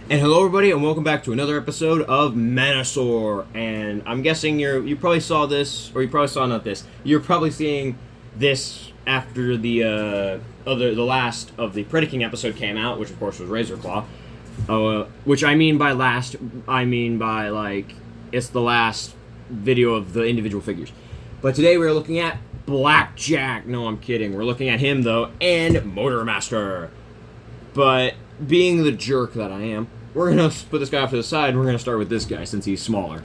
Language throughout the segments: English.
And hello everybody and welcome back to another episode of Menasor. And I'm guessing you probably saw this, or you probably saw not this. You're probably seeing this after the last of the Predaking episode came out, which of course was Razor Claw. Which I mean by last, I mean by like it's the last video of the individual figures. But today we're looking at Blackjack. No, I'm kidding. We're looking at him though, and Motormaster. But being the jerk that I am, we're going to put this guy off to the side, and we're going to start with this guy since he's smaller.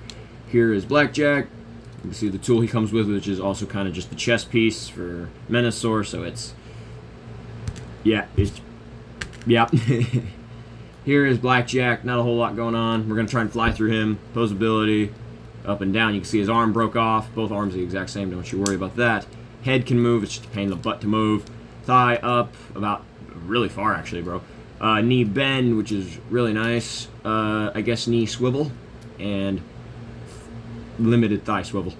Here is Blackjack. You can see the tool he comes with, which is also kind of just the chest piece for menasor, so it's... Yeah. Here is Blackjack. Not a whole lot going on. We're going to try and fly through him. Posability, up and down. You can see his arm broke off. Both arms are the exact same. Don't you worry about that. Head can move. It's just a pain in the butt to move. Thigh up about really far, actually, bro. Knee bend, which is really nice. I guess knee swivel. And limited thigh swivel.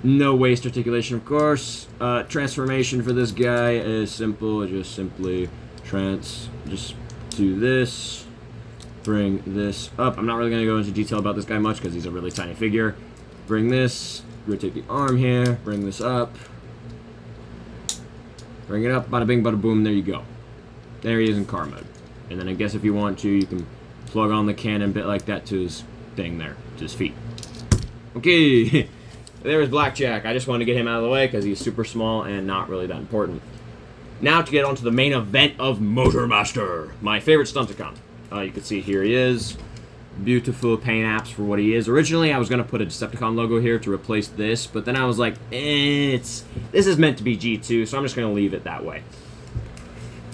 No waist articulation, of course. Transformation for this guy is simple. Just simply just do this. Bring this up. I'm not really going to go into detail about this guy much because he's a really tiny figure. Bring this. Rotate the arm here. Bring this up. Bring it up. Bada bing, bada boom. There you go. There he is in car mode. And then I guess if you want to, you can plug on the cannon bit like that to his thing there, to his feet. Okay, there's Blackjack. I just wanted to get him out of the way because he's super small and not really that important. Now to get on to the main event of Motormaster, my favorite Stunticon. You can see here he is. Beautiful paint apps for what he is. Originally, I was going to put a Decepticon logo here to replace this, but then I was like, this is meant to be G2, so I'm just going to leave it that way.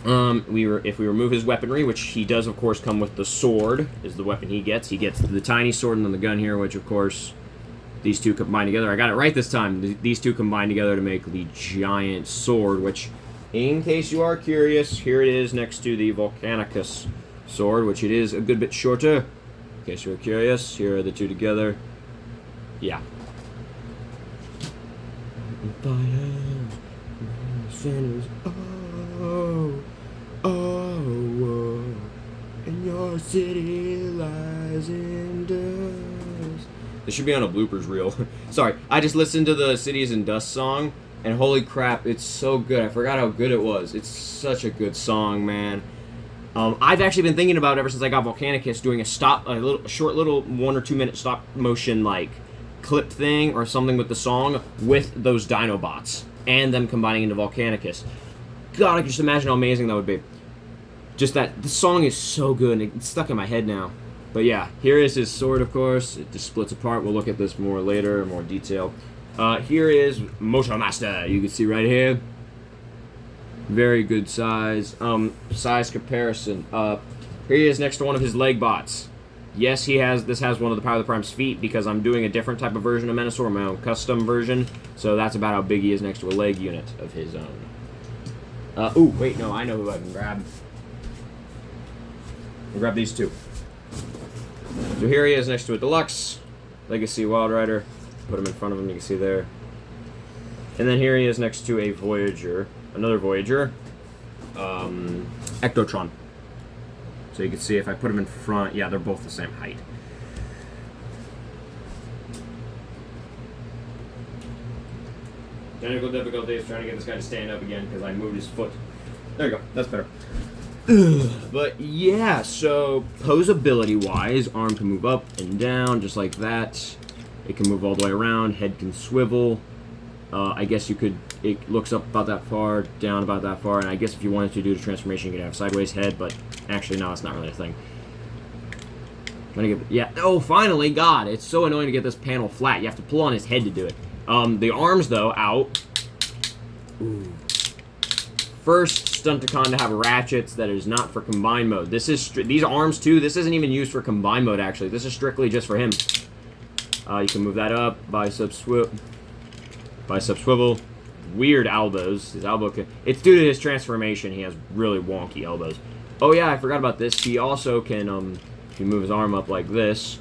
If we remove his weaponry, which he does, of course, come with the sword, is the weapon he gets. He gets the tiny sword and then the gun here, which, of course, these two combine together. I got it right this time. These two combine together to make the giant sword, which, in case you are curious, here it is next to the Volcanicus sword, which it is a good bit shorter. In case you're curious, here are the two together. Yeah. Oh, and your city lies in dust. This should be on a bloopers reel. Sorry, I just listened to the Cities in Dust song, and holy crap, it's so good. I forgot how good it was. It's such a good song, man. I've actually been thinking about it ever since I got Volcanicus doing a short little 1 or 2 minute stop motion like clip thing or something with the song with those Dinobots and them combining into Volcanicus. God, I can just imagine how amazing that would be. Just that, the song is so good, and it's stuck in my head now. But yeah, here is his sword, of course. It just splits apart. We'll look at this more later, in more detail. Here is Motormaster. You can see right here. Very good size. Size comparison. Here he is next to one of his leg bots. Yes, this has one of the Power of the Prime's feet because I'm doing a different type of version of Menasor, my own custom version. So that's about how big he is next to a leg unit of his own. Ooh, wait, no, I know who I can grab. I'll grab these two. So here he is next to a Deluxe Legacy Wild Rider. Put him in front of him, you can see there. And then here he is next to a Voyager, another Voyager, Ectotron. So you can see if I put them in front, yeah, they're both the same height. Technical difficulties trying to get this guy to stand up again because I moved his foot. There you go. That's better. But yeah, so posability-wise, arm can move up and down just like that. It can move all the way around. Head can swivel. I guess you could. It looks up about that far, down about that far, and I guess if you wanted to do the transformation, you could have sideways head. But actually, no, it's not really a thing. Yeah. Oh, finally, God! It's so annoying to get this panel flat. You have to pull on his head to do it. The arms, though, out. Ooh. First Stunticon to have ratchets that is not for combined mode. This is these arms, too, this isn't even used for combined mode, actually. This is strictly just for him. You can move that up. Bicep swivel. Weird elbows. His elbow can... It's due to his transformation. He has really wonky elbows. Oh, yeah, I forgot about this. He also can, if you move his arm up like this...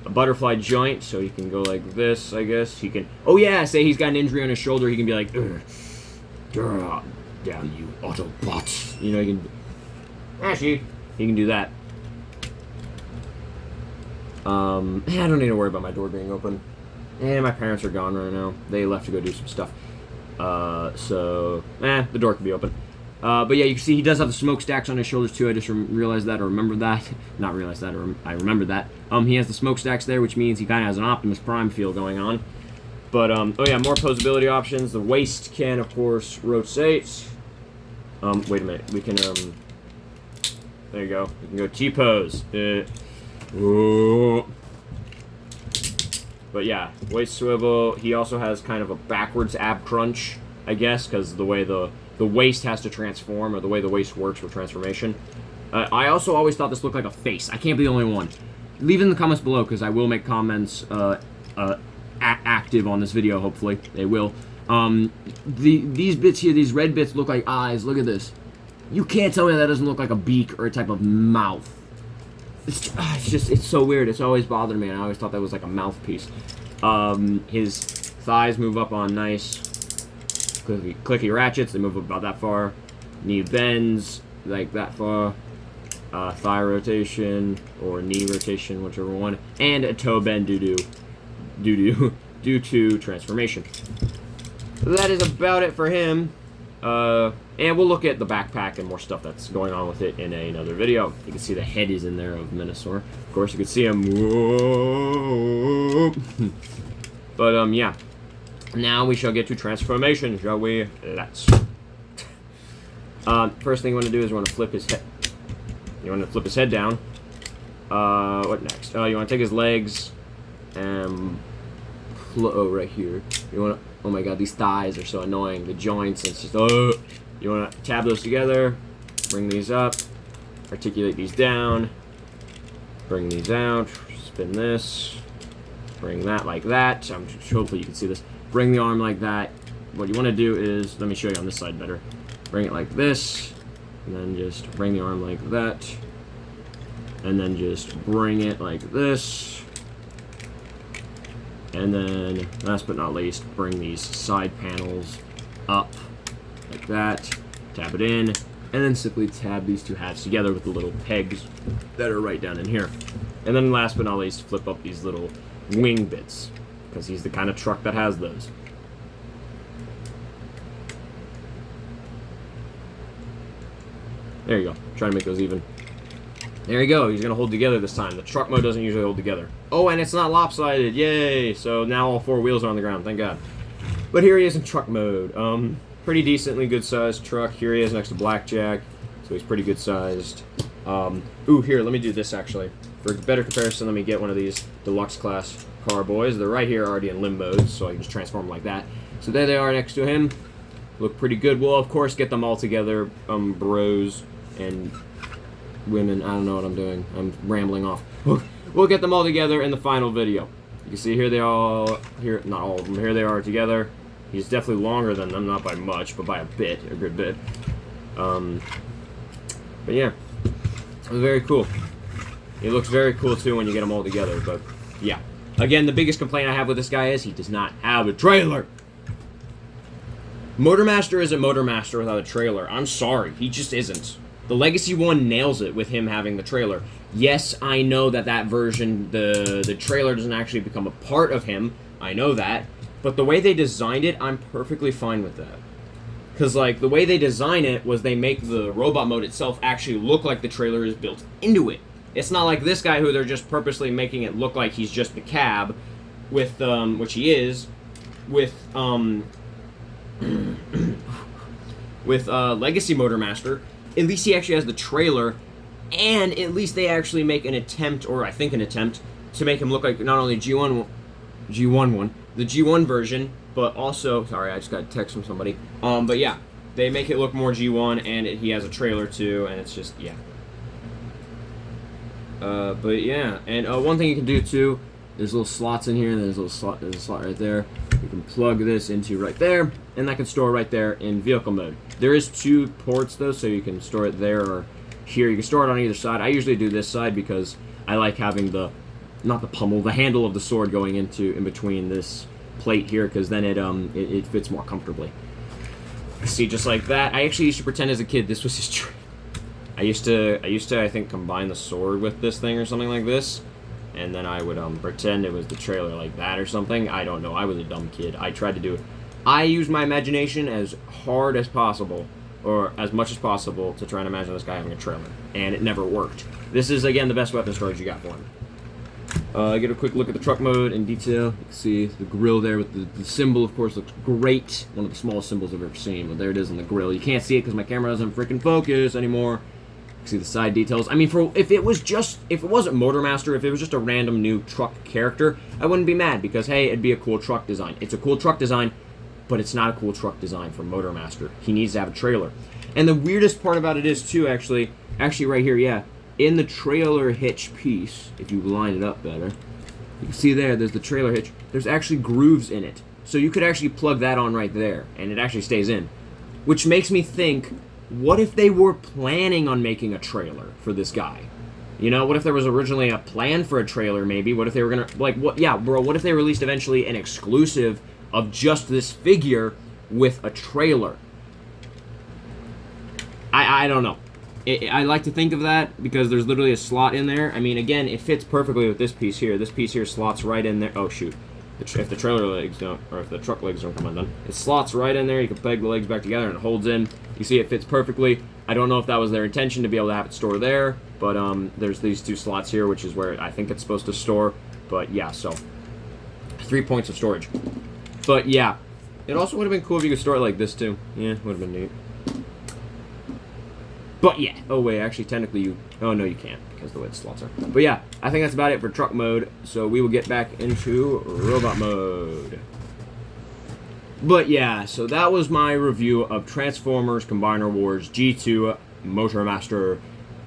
A butterfly joint, so he can go like this, I guess. He can... Oh, yeah, say he's got an injury on his shoulder, he can be like... Damn you, Autobots. You know, he can... Actually, he can do that. I don't need to worry about my door being open. And my parents are gone right now. They left to go do some stuff. The door can be open. But yeah, you can see he does have the smokestacks on his shoulders too. I just realized that, or remembered that. Not realized that, or I remembered that. He has the smokestacks there, which means he kind of has an Optimus Prime feel going on. But, oh yeah, more posability options. The waist can, of course, rotate. Wait a minute. We can, there you go. We can go T-pose. But yeah, waist swivel. He also has kind of a backwards ab crunch, I guess, because the way the waist has to transform, or the way the waist works for transformation. I also always thought this looked like a face. I can't be the only one. Leave in the comments below, because I will make comments active on this video, hopefully. They will. These bits here, these red bits look like eyes. Look at this. You can't tell me that doesn't look like a beak or a type of mouth. It's so weird. It's always bothered me, and I always thought that was like a mouthpiece. His thighs move up on nice clicky ratchets. They move up about that far. Knee bends like that far. Thigh rotation or knee rotation, whichever one, and a toe bend due to transformation. That is about it for him. And we'll look at the backpack and more stuff that's going on with it in another video. You can see the head is in there of menasor. Of course, you can see him. Whoa. But, yeah. Now we shall get to transformation, shall we? Let's. First thing you want to do is you want to flip his head. You want to flip his head down. What next? You want to take his legs and... right here. You want to... Oh my god, these thighs are so annoying. The joints, it's just... You want to tab those together. Bring these up. Articulate these down. Bring these out. Spin this. Bring that like that. Hopefully you can see this. Bring the arm like that. What you want to do is... Let me show you on this side better. Bring it like this. And then just bring the arm like that. And then just bring it like this. And then, last but not least, bring these side panels up like that. Tap it in. And then simply tab these two halves together with the little pegs that are right down in here. And then last but not least, flip up these little wing bits, because he's the kind of truck that has those. There you go. Try to make those even. There you go. He's going to hold together this time. The truck mode doesn't usually hold together. Oh, and it's not lopsided. Yay! So now all four wheels are on the ground. Thank God. But here he is in truck mode. Pretty decently good-sized truck. Here he is next to Blackjack. So he's pretty good-sized. Ooh, here, let me do this, actually. For better comparison, let me get one of these deluxe class car boys. They're right here already in limb mode, so I can just transform them like that. So there they are next to him. Look pretty good. We'll, of course, get them all together, bros and women. I don't know what I'm doing. I'm rambling off. We'll get them all together in the final video. You can see here they all, here, not all of them, here they are together. He's definitely longer than them, not by much, but by a bit, a good bit. But yeah, it was very cool. He looks very cool too when you get them all together, but yeah. Again, the biggest complaint I have with this guy is he does not have a trailer. Motormaster isn't Motormaster without a trailer. I'm sorry, he just isn't. The Legacy one nails it with him having the trailer. Yes, I know that that version, the trailer doesn't actually become a part of him. I know that. But the way they designed it, I'm perfectly fine with that. Because, like, the way they design it was they make the robot mode itself actually look like the trailer is built into it. It's not like this guy who they're just purposely making it look like he's just the cab, with, which he is, with Legacy Motormaster. At least he actually has the trailer, and at least they actually make an attempt, or I think an attempt, to make him look like not only the G1 version, but also, sorry, I just got a text from somebody, but yeah, they make it look more G1, and he has a trailer too, and it's just, yeah. But yeah, and one thing you can do too, there's little slots in here, and there's a slot right there. You can plug this into right there, and that can store right there in vehicle mode. There is 2 ports though, so you can store it there or here. You can store it on either side. I usually do this side because I like having the, not the pummel, the handle of the sword going in between this plate here, because then it fits more comfortably. See, just like that. I actually used to pretend as a kid this was his I used to I think combine the sword with this thing or something like this, and then I would pretend it was the trailer like that or something. I don't know. I was a dumb kid. I tried to do it. I used my imagination as hard as possible, or as much as possible, to try and imagine this guy having a trailer, and it never worked. This is, again, the best weapon storage you got for him. Get a quick look at the truck mode in detail. You can see the grill there with the symbol, of course, looks great. One of the smallest symbols I've ever seen, but there it is on the grill. You can't see it because my camera doesn't freaking focus anymore. You can see the side details. I mean, if it wasn't Motormaster, if it was just a random new truck character, I wouldn't be mad because, hey, it'd be a cool truck design. It's a cool truck design, but it's not a cool truck design for Motormaster. He needs to have a trailer. And the weirdest part about it is, too, actually right here, yeah, in the trailer hitch piece, if you line it up better, you can see there's the trailer hitch. There's actually grooves in it. So you could actually plug that on right there, and it actually stays in. Which makes me think, what if they were planning on making a trailer for this guy? You know, what if there was originally a plan for a trailer, maybe? What if they were gonna, like, what if they released eventually an exclusive of just this figure with a trailer? I don't know. I like to think of that because there's literally a slot in there. I mean, again, it fits perfectly with this piece here. This piece here slots right in there. Oh, shoot. If the trailer legs don't, or if the truck legs don't come undone, it slots right in there. You can peg the legs back together and it holds in. You see it fits perfectly. I don't know if that was their intention to be able to have it store there, but there's these two slots here, which is where I think it's supposed to store. But yeah, so 3 points of storage. But yeah, it also would have been cool if you could store it like this too. Yeah, would have been neat. But yeah, oh wait, actually technically oh no you can't because the way the slots are. But yeah, I think that's about it for truck mode, so we will get back into robot mode. But yeah, so that was my review of Transformers Combiner Wars G2 Motormaster.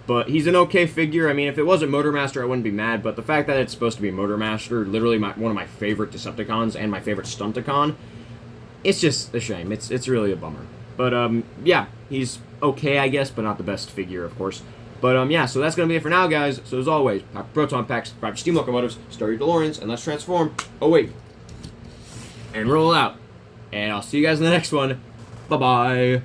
But he's an okay figure. I mean, if it wasn't Motormaster, I wouldn't be mad, but the fact that it's supposed to be Motormaster, literally one of my favorite Decepticons and my favorite Stunticon, it's just a shame. It's really a bummer. But yeah, he's okay, I guess, but not the best figure, of course. But yeah, so that's going to be it for now, guys. So as always, pop proton packs, private steam locomotives, start your DeLoreans, and let's transform. Oh, wait. And roll out. And I'll see you guys in the next one. Bye-bye.